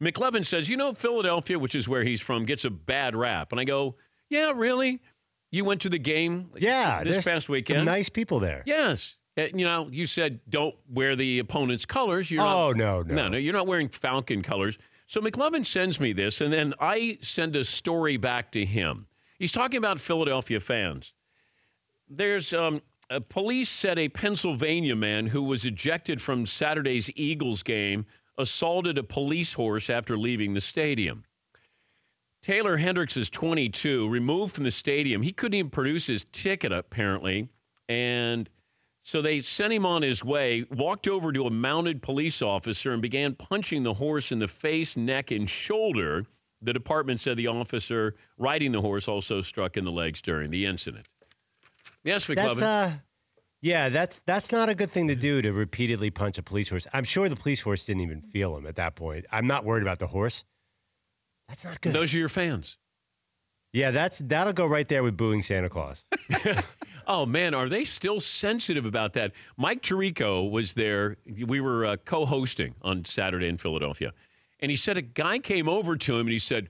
McLevin says, Philadelphia, which is where he's from, gets a bad rap. And I go, yeah, really? You went to the game this past weekend? Some nice people there. Yes. You said don't wear the opponent's colors. No. No, you're not wearing Falcon colors. So McLevin sends me this, and then I send a story back to him. He's talking about Philadelphia fans. There's police said a Pennsylvania man who was ejected from Saturday's Eagles game assaulted a police horse after leaving the stadium. Taylor Hendricks is 22, removed from the stadium. He couldn't even produce his ticket, apparently, and so they sent him on his way, walked over to a mounted police officer and began punching the horse in the face, neck, and shoulder. The department said the officer riding the horse also struck in the legs during the incident. Yes, McLevin. That's not a good thing to do, to repeatedly punch a police horse. I'm sure the police horse didn't even feel him at that point. I'm not worried about the horse. That's not good. Those are your fans. Yeah, that'll go right there with booing Santa Claus. Oh, man, are they still sensitive about that? Mike Tirico was there. We were co-hosting on Saturday in Philadelphia. And he said a guy came over to him and he said,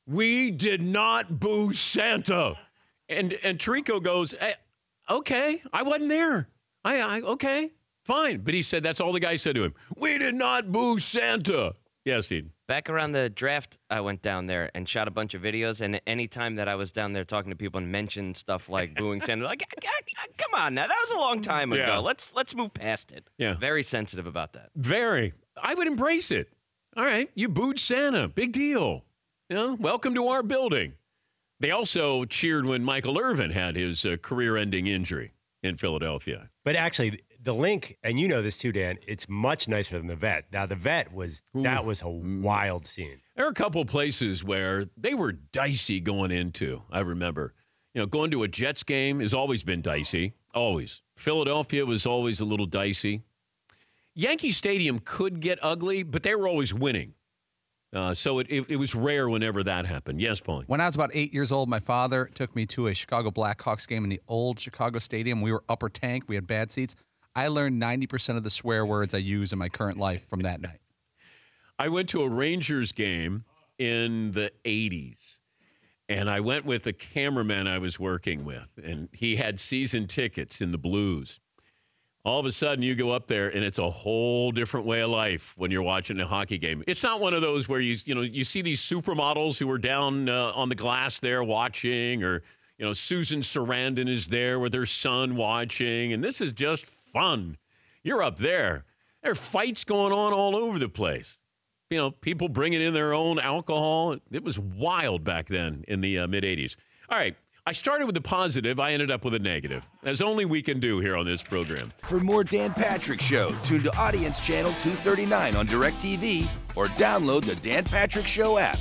"We did not boo Santa." And Tirico goes, hey, okay, I wasn't there. Okay, fine. But he said that's all the guy said to him. "We did not boo Santa." Yes, he. Back around the draft, I went down there and shot a bunch of videos. And any time that I was down there talking to people and mentioned stuff like booing Santa, like, come on now, that was a long time ago. Yeah. Let's move past it. Yeah. Very sensitive about that. Very. I would embrace it. All right, you booed Santa. Big deal. Welcome to our building. They also cheered when Michael Irvin had his career-ending injury in Philadelphia. But actually, the Link, and you know this too, Dan, it's much nicer than the Vet. Now, the Vet was a wild scene. There are a couple of places where they were dicey going into, I remember. Going to a Jets game has always been dicey, always. Philadelphia was always a little dicey. Yankee Stadium could get ugly, but they were always winning. So it was rare whenever that happened. Yes, Paul. When I was about 8 years old, my father took me to a Chicago Blackhawks game in the old Chicago Stadium. We were upper tank. We had bad seats. I learned 90% of the swear words I use in my current life from that night. I went to a Rangers game in the 80s, and I went with a cameraman I was working with, and he had season tickets in the Blues. All of a sudden, you go up there, and it's a whole different way of life when you're watching a hockey game. It's not one of those where you see these supermodels who are down on the glass there watching, or Susan Sarandon is there with her son watching, and this is just fun. You're up there. There are fights going on all over the place. People bringing in their own alcohol. It was wild back then in the mid-'80s. All right. I started with a positive. I ended up with a negative, as only we can do here on this program. For more Dan Patrick Show, tune to Audience Channel 239 on DirecTV or download the Dan Patrick Show app.